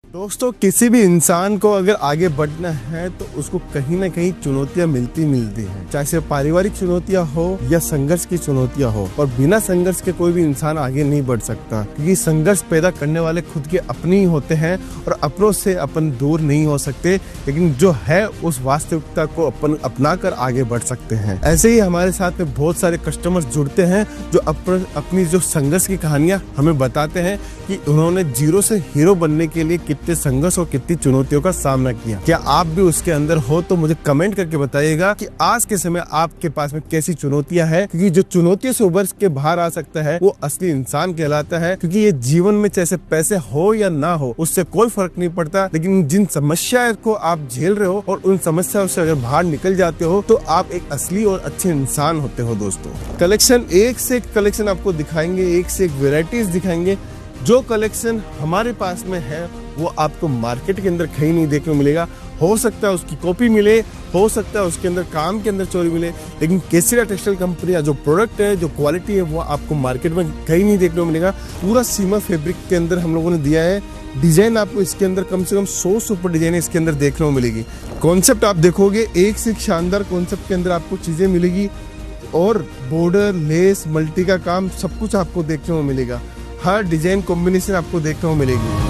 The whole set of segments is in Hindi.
दोस्तों, किसी भी इंसान को अगर आगे बढ़ना है तो उसको कहीं ना कहीं चुनौतियां मिलती हैं, चाहे से पारिवारिक चुनौतियां हो या संघर्ष की चुनौतियां हो। और बिना संघर्ष के कोई भी इंसान आगे नहीं बढ़ सकता, क्योंकि संघर्ष पैदा करने वाले खुद के अपने ही होते हैं और अपनों से अपन दूर नहीं हो सकते, लेकिन जो है उस वास्तविकता को अपन अपना कर आगे बढ़ सकते हैं। ऐसे ही हमारे साथ में बहुत सारे कस्टमर्स जुड़ते हैं जो अपनी जो संघर्ष की कहानियां हमें बताते हैं कि उन्होंने जीरो से हीरो बनने के लिए कितने संघर्ष और कितनी चुनौतियों का सामना किया। क्या आप भी उसके अंदर हो तो मुझे कमेंट करके बताइएगा कि आज के समय आपके पास में कैसी चुनौतियां हैं, क्योंकि जो चुनौतियों से उभर के बाहर आ सकता है वो असली इंसान कहलाता है। क्योंकि ये जीवन में जैसे पैसे हो या ना हो उससे कोई फर्क नहीं पड़ता, लेकिन जिन समस्या को आप झेल रहे हो और उन समस्याओं से अगर बाहर निकल जाते हो तो आप एक असली और अच्छे इंसान होते हो। दोस्तों, कलेक्शन एक से एक कलेक्शन आपको दिखाएंगे, एक से एक वेराइटीज दिखाएंगे। जो कलेक्शन हमारे पास में है वो आपको मार्केट के अंदर कहीं नहीं देखने को मिलेगा। हो सकता है उसकी कॉपी मिले, हो सकता है उसके अंदर काम के अंदर चोरी मिले, लेकिन केसरिया टेक्सटाइल कंपनी का जो प्रोडक्ट है, जो क्वालिटी है, वो आपको मार्केट में कहीं नहीं देखने को मिलेगा। पूरा सीमा फैब्रिक के अंदर हम लोगों ने दिया है। डिजाइन आपको इसके अंदर कम से कम 100 से ऊपर डिजाइन इसके अंदर देखने को मिलेगी। कॉन्सेप्ट आप देखोगे, एक से एक शानदार कॉन्सेप्ट के अंदर आपको चीजें मिलेगी और बॉर्डर, लेस, मल्टी का काम सब कुछ आपको देखने को मिलेगा। हर डिजाइन कॉम्बिनेशन आपको देखने को मिलेगी।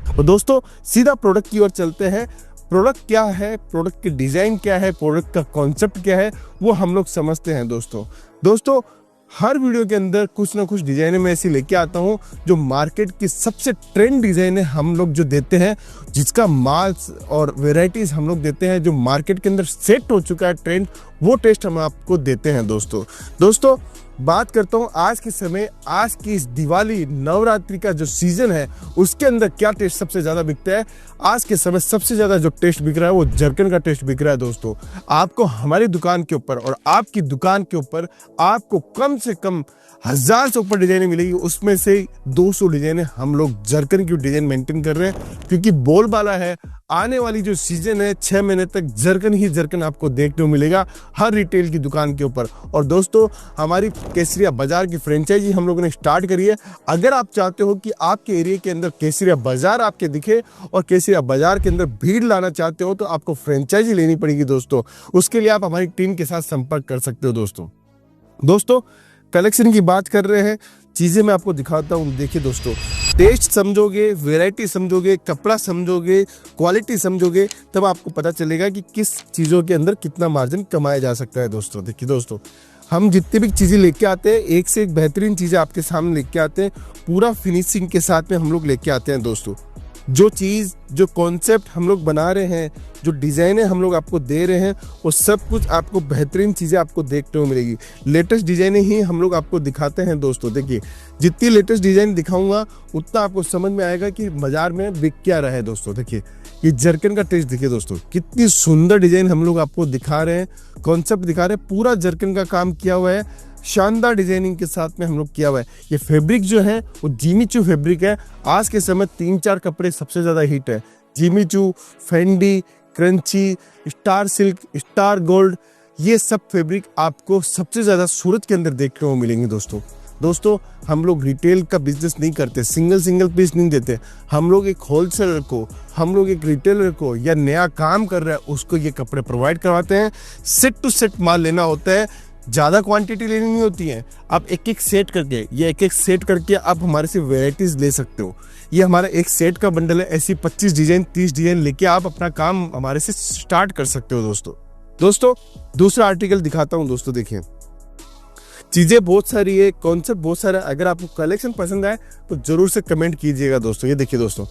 तो दोस्तों, सीधा प्रोडक्ट की ओर चलते हैं। प्रोडक्ट क्या है, प्रोडक्ट की डिजाइन क्या है, प्रोडक्ट का कॉन्सेप्ट क्या है, वो हम लोग समझते हैं। दोस्तों हर वीडियो के अंदर कुछ ना कुछ डिजाइनें मैं ऐसी लेके आता हूँ जो मार्केट की सबसे ट्रेंड डिजाइनें हम लोग जो देते हैं, जिसका माल्स और वेराइटीज हम लोग देते हैं, जो मार्केट के अंदर सेट हो चुका है ट्रेंड, वो टेस्ट हम आपको देते हैं। दोस्तों बात करता हूँ आज के समय, आज की इस दिवाली नवरात्रि का जो सीजन है उसके अंदर क्या टेस्ट सबसे ज्यादा बिकता है। आज के समय सबसे ज्यादा जो टेस्ट बिक रहा है वो जरकन का टेस्ट बिक रहा है। दोस्तों, आपको हमारी दुकान के ऊपर और आपकी दुकान के ऊपर आपको कम से कम 1000 से ऊपर डिजाइनें मिलेगी। उसमें से 200 डिजाइनें हम लोग जरकन की डिजाइन मेंटेन कर रहे हैं, क्योंकि बोलबाला है आने वाली जो सीजन है 6 महीने तक जरकन ही जरकन आपको देखने को मिलेगा हर रिटेल की दुकान के ऊपर। और दोस्तों, हमारी केसरिया बाजार की फ्रेंचाइजी हम लोगों ने स्टार्ट करी है। अगर आप चाहते हो कि आपके एरिया के अंदर केसरिया बाजार आपके दिखे और केसरिया बाजार के अंदर भीड़ लाना चाहते हो तो आपको फ्रेंचाइजी लेनी पड़ेगी। दोस्तों, उसके लिए आप हमारी टीम के साथ संपर्क कर सकते हो। दोस्तों कलेक्शन की बात कर रहे हैं, चीजें मैं आपको दिखाता हूँ। देखिए दोस्तों, टेस्ट समझोगे, वैरायटी समझोगे, कपड़ा समझोगे, क्वालिटी समझोगे, तब आपको पता चलेगा कि किस चीज़ों के अंदर कितना मार्जिन कमाया जा सकता है। देखिए दोस्तों, हम जितनी भी चीज़ें लेके आते हैं, एक से एक बेहतरीन चीज़ें आपके सामने लेके आते हैं। पूरा फिनिशिंग के साथ में हम लोग लेके आते हैं। दोस्तों, जो चीज़, जो कॉन्सेप्ट हम लोग बना रहे हैं, जो डिज़ाइनें हम लोग आपको दे रहे हैं, वो सब कुछ आपको बेहतरीन चीज़ें आपको देखने को मिलेगी। लेटेस्ट डिज़ाइनें ही हम लोग आपको दिखाते हैं। दोस्तों देखिए, जितनी लेटेस्ट डिज़ाइन दिखाऊंगा उतना आपको समझ में आएगा कि बाजार में बिक क्या रहा है। दोस्तों देखिए, ये जरकन का टेस्ट देखिए। दोस्तों, कितनी सुंदर डिज़ाइन हम लोग आपको दिखा रहे हैं, कॉन्सेप्ट दिखा रहे हैं। पूरा जरकन का काम किया हुआ है, शानदार डिजाइनिंग के साथ में हम लोग किया हुआ है। ये फैब्रिक जो है वो जिमी-चू फैब्रिक है। आज के समय 3-4 कपड़े सबसे ज्यादा हिट है, Jimmy Choo, Fendi, crunchy, star silk, star gold, ये सब फैब्रिक आपको सबसे ज्यादा सूरत के अंदर देखने को मिलेंगे। दोस्तों हम लोग रिटेल का बिजनेस नहीं करते, सिंगल पीस नहीं देते। हम लोग एक होलसेलर को, हम लोग एक रिटेलर को या नया काम कर रहा है उसको ये कपड़े प्रोवाइड करवाते हैं। सेट टू सेट माल लेना होता है, ज़्यादा क्वांटिटी लेनी नहीं होती है। आप एक एक सेट करके आप हमारे से वेराइटीज ले सकते हो। ये हमारा एक सेट का बंडल है, ऐसी 25 डिजाइन 30 डिजाइन लेके आप अपना काम हमारे से स्टार्ट कर सकते हो। दोस्तों दूसरा आर्टिकल दिखाता हूँ। दोस्तों देखिए, चीजें बहुत सारी है, कॉन्सेप्ट बहुत सारा है। अगर आपको कलेक्शन पसंद आए तो जरूर से कमेंट कीजिएगा। दोस्तों ये देखिए, दोस्तों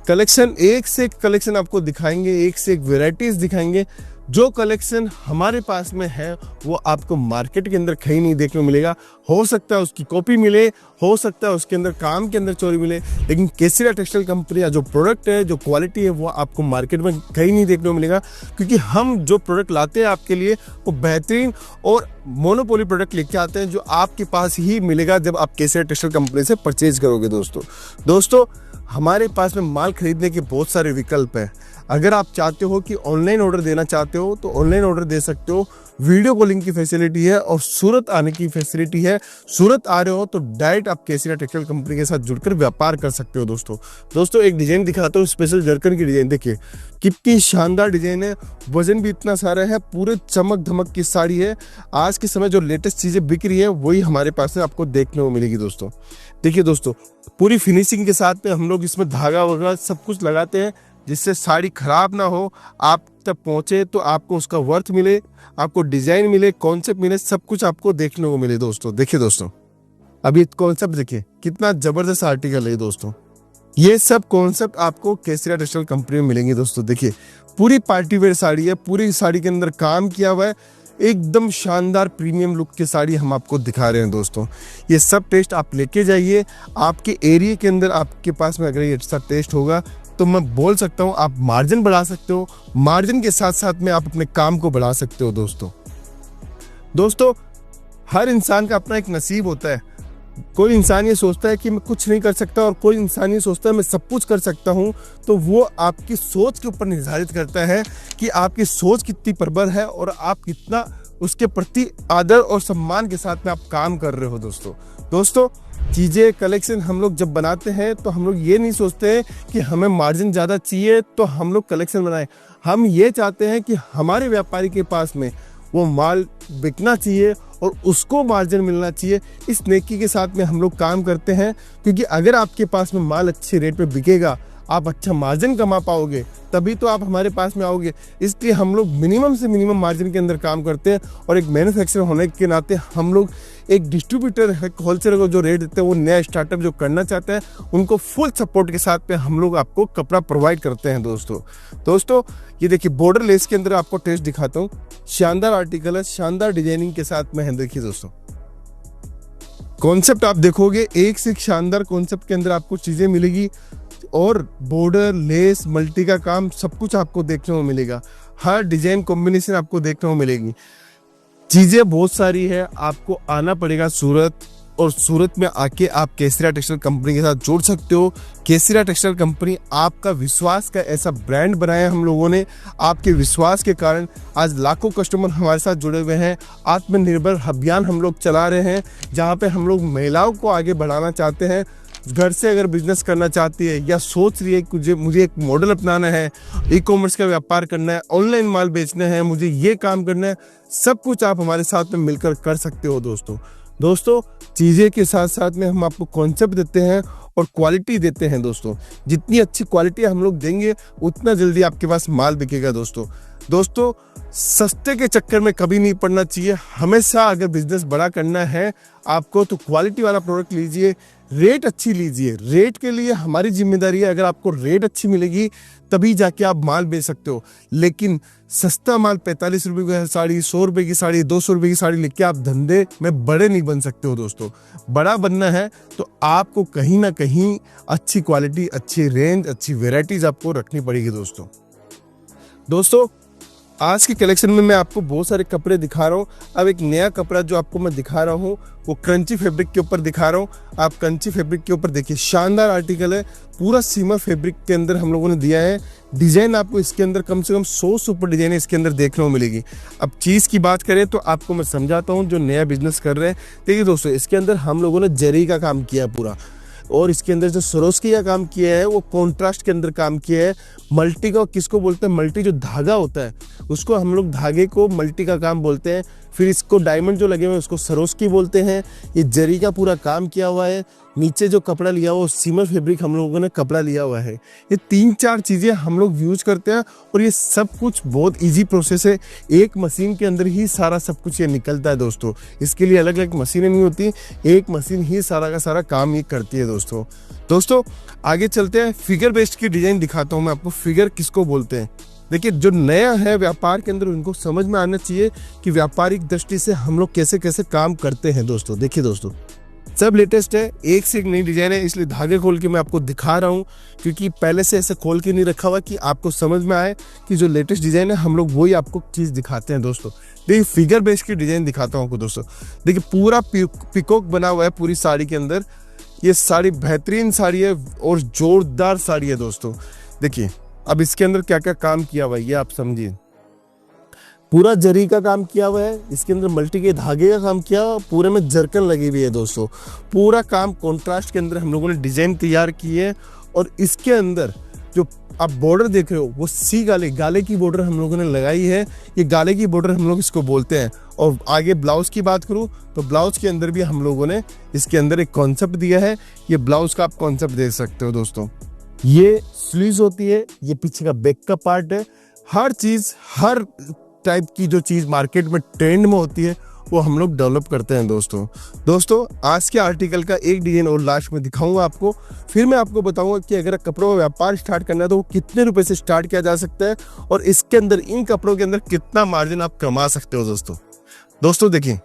कलेक्शन एक से एक कलेक्शन आपको दिखाएंगे, एक से एक वेराइटीज दिखाएंगे। जो कलेक्शन हमारे पास में है वो आपको मार्केट के अंदर कहीं नहीं देखने को मिलेगा। हो सकता है उसकी कॉपी मिले, हो सकता है उसके अंदर काम के अंदर चोरी मिले, लेकिन केसरिया टेक्सटाइल कंपनी का जो प्रोडक्ट है, जो क्वालिटी है, वो आपको मार्केट में कहीं नहीं देखने को मिलेगा। क्योंकि हम जो प्रोडक्ट लाते हैं आपके लिए वो बेहतरीन और मोनोपोली प्रोडक्ट लेके आते हैं, जो आपके पास ही मिलेगा जब आप केसरिया टेक्सटाइल कंपनी से परचेज करोगे। दोस्तों हमारे पास में माल खरीदने के बहुत सारे विकल्प हैं। अगर आप चाहते हो कि ऑनलाइन ऑर्डर देना चाहते हो तो ऑनलाइन ऑर्डर दे सकते हो। वीडियो कॉलिंग की फैसिलिटी है और सूरत आने की फैसिलिटी है। सूरत आ रहे हो तो डायरेक्ट आप केसरिया टेक्सटाइल कंपनी के साथ जुड़कर व्यापार कर सकते हो दोस्तों एक डिजाइन दिखाता हूँ, स्पेशल जरकन की डिजाइन। देखिए कितनी शानदार डिजाइन है, वजन भी इतना सारा है, पूरे चमक धमक की साड़ी है। आज के समय जो लेटेस्ट चीजें बिक रही है वही हमारे पास है, आपको देखने को मिलेगी दोस्तों। देखिए दोस्तों पूरी फिनिशिंग के साथ में हम लोग इसमें धागा वगैरह सब कुछ लगाते हैं जिससे साड़ी खराब ना हो, आप तक पहुंचे तो आपको उसका वर्थ मिले, आपको डिजाइन मिले, कॉन्सेप्ट मिले, सब कुछ आपको देखने को मिले दोस्तों। देखिए दोस्तों अभी कॉन्सेप्ट देखिए कितना जबरदस्त आर्टिकल है दोस्तों। ये सब कॉन्सेप्ट आपको केसरिया टेक्सटाइल कंपनी में मिलेंगे दोस्तों। देखिए पूरी पार्टी वेयर साड़ी है, पूरी साड़ी के अंदर काम किया हुआ है, एकदम शानदार प्रीमियम लुक की साड़ी हम आपको दिखा रहे हैं दोस्तों। ये सब टेस्ट आप लेके जाइए, आपके एरिया के अंदर आपके पास में अगर ये अच्छा टेस्ट होगा तो मैं बोल सकता हूँ आप मार्जिन बढ़ा सकते हो, मार्जिन के साथ साथ में आप अपने काम को बढ़ा सकते हो दोस्तों हर इंसान का अपना एक नसीब होता है। कोई इंसान ये सोचता है कि मैं कुछ नहीं कर सकता और कोई इंसान ये सोचता है मैं सब कुछ कर सकता हूँ। तो वो आपकी सोच के ऊपर निर्धारित करता है कि आपकी सोच कितनी प्रबल है और आप कितना उसके प्रति आदर और सम्मान के साथ में आप काम कर रहे हो दोस्तों चीज़ें कलेक्शन हम लोग जब बनाते हैं तो हम लोग ये नहीं सोचते हैं कि हमें मार्जिन ज़्यादा चाहिए तो हम लोग कलेक्शन बनाएं। हम ये चाहते हैं कि हमारे व्यापारी के पास में वो माल बिकना चाहिए और उसको मार्जिन मिलना चाहिए। इस नेकी के साथ में हम लोग काम करते हैं, क्योंकि अगर आपके पास में माल अच्छे रेट पे बिकेगा, आप अच्छा मार्जिन कमा पाओगे, तभी तो आप हमारे पास में आओगे। इसलिए हम लोग मिनिमम से मिनिमम मार्जिन के अंदर काम करते हैं और एक मैन्युफैक्चरर होने के नाते हम लोग एक डिस्ट्रीब्यूटर होलसेलर को जो रेट देते हैं, वो नया स्टार्टअप जो करना चाहते हैं उनको फुल सपोर्ट के साथ में हम लोग आपको कपड़ा प्रोवाइड करते हैं दोस्तों ये देखिए बॉर्डर लेस के अंदर आपको टेस्ट दिखाता हूँ। शानदार आर्टिकल है, शानदार डिजाइनिंग के साथ में है। देखिए दोस्तों कॉन्सेप्ट आप देखोगे एक से एक शानदार कॉन्सेप्ट के अंदर आपको चीजें मिलेगी और बॉर्डर लेस मल्टी का काम सब कुछ आपको देखने को मिलेगा। हर डिजाइन कॉम्बिनेशन आपको देखने को मिलेगी। चीजें बहुत सारी है, आपको आना पड़ेगा सूरत और सूरत में आके आप केसरिया टेक्सटाइल कंपनी के साथ जुड़ सकते हो। केसरिया टेक्सटाइल कंपनी आपका विश्वास का ऐसा ब्रांड बनाया हम लोगों ने। आपके विश्वास के कारण आज लाखों कस्टमर हमारे साथ जुड़े हुए हैं। आत्मनिर्भर अभियान हम लोग चला रहे हैं, जहाँ पे हम लोग महिलाओं को आगे बढ़ाना चाहते हैं। घर से अगर बिजनेस करना चाहती है या सोच रही है कि मुझे एक मॉडल अपनाना है, ई कॉमर्स का व्यापार करना है, ऑनलाइन माल बेचना है, मुझे ये काम करना है, सब कुछ आप हमारे साथ में मिलकर कर सकते हो दोस्तों चीज़ें के साथ साथ में हम आपको कॉन्सेप्ट देते हैं और क्वालिटी देते हैं दोस्तों। जितनी अच्छी क्वालिटी हम लोग देंगे उतना जल्दी आपके पास माल बिकेगा दोस्तों सस्ते के चक्कर में कभी नहीं पड़ना चाहिए। हमेशा अगर बिजनेस बड़ा करना है आपको तो क्वालिटी वाला प्रोडक्ट लीजिए, रेट अच्छी लीजिए। रेट के लिए हमारी जिम्मेदारी है, अगर आपको रेट अच्छी मिलेगी तभी जाके आप माल बेच सकते हो। लेकिन सस्ता माल 45 रुपए की साड़ी, 100 रुपए की साड़ी, 200 रुपए की साड़ी लेके आप धंधे में बड़े नहीं बन सकते हो दोस्तों। बड़ा बनना है तो आपको कहीं ना कहीं अच्छी क्वालिटी, अच्छी रेंज, अच्छी वेराइटीज आपको रखनी पड़ेगी दोस्तों आज के कलेक्शन में मैं आपको बहुत सारे कपड़े दिखा रहा हूँ। अब एक नया कपड़ा जो आपको मैं दिखा रहा हूँ वो क्रंची फैब्रिक के ऊपर दिखा रहा हूँ। आप क्रंची फैब्रिक के ऊपर देखिए, शानदार आर्टिकल है, पूरा सीमा फैब्रिक के अंदर हम लोगों ने दिया है। डिजाइन आपको इसके अंदर कम से कम 100 से ऊपर डिजाइन इसके अंदर देखने को मिलेगी। अब चीज़ की बात करें तो आपको मैं समझाता हूँ जो नया बिजनेस कर रहे हैं। देखिए दोस्तों इसके अंदर हम लोगों ने जरी का काम किया पूरा, और इसके अंदर जो सरोस्की का काम किया है वो कॉन्ट्रास्ट के अंदर काम किया है। मल्टी का किसको बोलते हैं, मल्टी जो धागा होता है उसको हम लोग धागे को मल्टी का काम बोलते हैं। फिर इसको डायमंड जो लगे हुए हैं उसको सरोस्की बोलते हैं। ये जरी का पूरा काम किया हुआ है। नीचे जो कपड़ा लिया हुआ सीमर फैब्रिक हम लोगों ने कपड़ा लिया हुआ है। ये 3-4 चीज़ें हम लोग यूज करते हैं और ये सब कुछ बहुत इजी प्रोसेस है। एक मशीन के अंदर ही सारा सब कुछ ये निकलता है दोस्तों। इसके लिए अलग अलग मशीनें नहीं होती, एक मशीन ही सारा का सारा काम ये करती है दोस्तों आगे चलते हैं। फिगर बेस्ड की डिजाइन दिखाता हूँ मैं आपको। फिगर किसको बोलते हैं, देखिए जो नया है व्यापार के अंदर उनको समझ में आना चाहिए कि व्यापारिक दृष्टि से हम लोग कैसे कैसे काम करते हैं दोस्तों। देखिए दोस्तों सब लेटेस्ट है, एक से एक नई डिजाइन है, इसलिए धागे खोल के मैं आपको दिखा रहा हूँ, क्योंकि पहले से ऐसे खोल के नहीं रखा हुआ कि आपको समझ में आए कि जो लेटेस्ट डिजाइन है हम लोग वही आपको चीज़ दिखाते हैं दोस्तों। देखिए फिगर बेस्ड की डिजाइन दिखाता हूँ आपको दोस्तों। देखिए पूरा पिकॉक बना हुआ है पूरी साड़ी के अंदर। ये साड़ी बेहतरीन साड़ी है और जोरदार साड़ी है दोस्तों। देखिए अब इसके अंदर क्या क्या काम किया हुआ है ये आप समझिए। पूरा जरी का काम किया हुआ है, इसके अंदर मल्टी के धागे का काम किया हुआ, पूरे में जरकन लगी हुई है दोस्तों। पूरा काम कॉन्ट्रास्ट के अंदर हम लोगों ने डिजाइन तैयार की है। और इसके अंदर जो आप बॉर्डर देख रहे हो वो सी गाले की बॉर्डर हम लोगों ने लगाई है। ये गाले की बॉर्डर हम लोग इसको बोलते हैं। और आगे ब्लाउज की बात करूं तो ब्लाउज के अंदर भी हम लोगों ने इसके अंदर एक कॉन्सेप्ट दिया है। ये ब्लाउज का आप कॉन्सेप्ट देख सकते हो दोस्तों। ये स्लीव्स होती है, ये पीछे का बैक का पार्ट है। हर चीज, हर टाइप की जो चीज मार्केट में ट्रेंड में होती है वो हम लोग डेवलप करते हैं दोस्तों। आज के आर्टिकल का एक डिजाइन और लास्ट में दिखाऊंगा आपको, फिर मैं आपको बताऊंगा कि अगर कपड़ों का व्यापार स्टार्ट करना है तो वो कितने रुपए से स्टार्ट किया जा सकता है और इसके अंदर, इन कपड़ों के अंदर कितना मार्जिन आप कमा सकते हो दोस्तों। देखिए,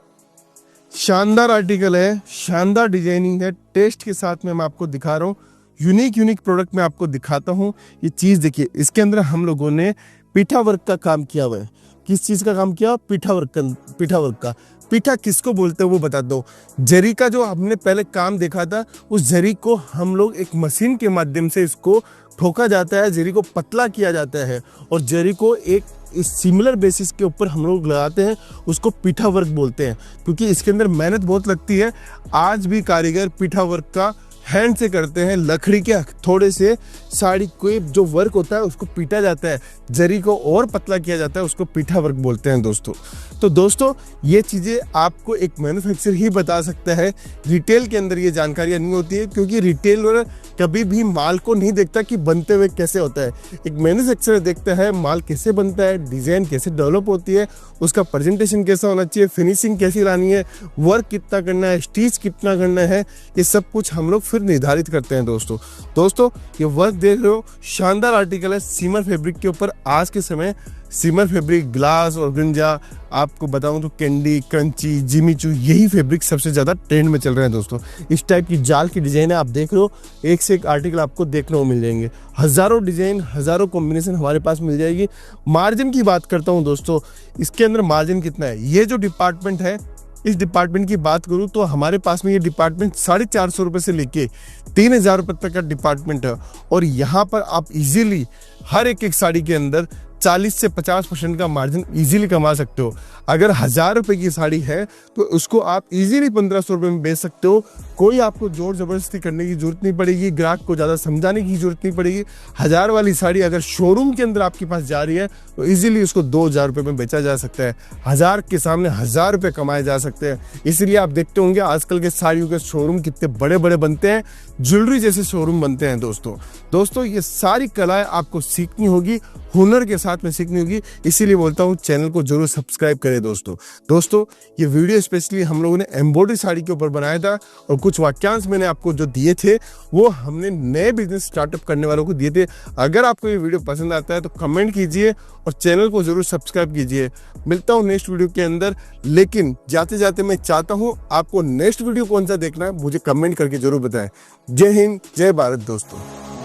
शानदार आर्टिकल है, शानदार डिजाइनिंग है, टेस्ट के साथ में मैं आपको दिखा रहा हूँ। यूनिक प्रोडक्ट मैं आपको दिखाता हूँ। ये चीज देखिए, इसके अंदर हम लोगों ने पीठा वर्क का काम किया हुआ है। किस चीज का काम किया? पीठा वर्क का। पीठा किसको बोलते हैं वो बता दो। जरी का जो हमने पहले काम देखा था, उस जरी को हम लोग एक मशीन के माध्यम से इसको ठोका जाता है, जरी को पतला किया जाता है और जरी को एक सिमिलर बेसिस के ऊपर हम लोग लगाते हैं, उसको पीठा वर्क बोलते हैं। क्योंकि इसके अंदर मेहनत बहुत लगती है। आज भी कारीगर पीठा वर्क का हैंड से करते हैं। लकड़ी के थोड़े से साड़ी कोई जो वर्क होता है उसको पीटा जाता है, जरी को और पतला किया जाता है, उसको पीठा वर्क बोलते हैं दोस्तों। ये चीज़ें आपको एक मैन्युफैक्चरर ही बता सकता है। रिटेल के अंदर ये जानकारियाँ नहीं होती है, क्योंकि रिटेलर कभी भी माल को नहीं देखता कि बनते हुए कैसे होता है। एक मैन्युफैक्चरर देखता है माल कैसे बनता है, डिज़ाइन कैसे डेवलप होती है, उसका प्रेजेंटेशन कैसा होना चाहिए, फिनिशिंग कैसी लानी है, वर्क कितना करना है, स्टिच कितना करना है, ये सब कुछ हम लोग फिर निर्धारित करते हैं दोस्तों। ये वर्क देख रहे हो, शानदार आर्टिकल है सिमर फैब्रिक के ऊपर। आज के समय सिमर फैब्रिक, ग्लास और गंजा, आपको बताऊं तो कैंडी, क्रंची, जिमीचू, यही फैब्रिक सबसे ज़्यादा ट्रेंड में चल रहे हैं दोस्तों। इस टाइप की जाल की डिज़ाइन है, आप देख रहे हो, एक से एक आर्टिकल आपको देखने को मिल जाएंगे। हज़ारों डिज़ाइन, हज़ारों कॉम्बिनेशन हमारे पास मिल जाएगी। मार्जिन की बात करता हूँ दोस्तों, इसके अंदर मार्जिन कितना है। ये जो डिपार्टमेंट है, इस डिपार्टमेंट की बात करूं तो हमारे पास में ये डिपार्टमेंट 450 रुपये से लेके 3000 रुपये तक का डिपार्टमेंट है। और यहाँ पर आप इजीली हर एक साड़ी के अंदर 40 से 50% का मार्जिन इजीली कमा सकते हो। अगर 1000 रुपये की साड़ी है तो उसको आप इजीली 1500 रुपये में बेच सकते हो। कोई आपको जोर जबरदस्ती करने की जरूरत नहीं पड़ेगी, ग्राहक को ज़्यादा समझाने की जरूरत नहीं पड़ेगी। 1000 वाली साड़ी अगर शोरूम के अंदर आपके पास जा रही है तो इजीली उसको 2000 रुपये में बेचा जा सकता है। 1000 के सामने 1000 रुपये कमाए जा सकते हैं। इसलिए आप देखते होंगे आजकल के साड़ियों के शोरूम कितने बड़े बड़े बनते हैं, ज्वेलरी जैसे शोरूम बनते हैं दोस्तों। ये सारी कलाएं आपको सीखनी होगी, हुनर के साथ में सीखनी होगी। इसीलिए बोलता हूँ चैनल को जरूर सब्सक्राइब करें दोस्तों। ये वीडियो स्पेशली हम लोगों ने एम्ब्रॉयडरी साड़ी के ऊपर बनाया था और कुछ वाक्यांश मैंने आपको जो दिए थे वो हमने नए बिजनेस स्टार्टअप करने वालों को दिए थे। अगर आपको ये वीडियो पसंद आता है तो कमेंट कीजिए और चैनल को जरूर सब्सक्राइब कीजिए। मिलता हूँ नेक्स्ट वीडियो के अंदर, लेकिन जाते जाते मैं चाहता हूँ आपको नेक्स्ट वीडियो कौन सा देखना है मुझे कमेंट करके जरूर बताएं। जय हिंद, जय भारत दोस्तों।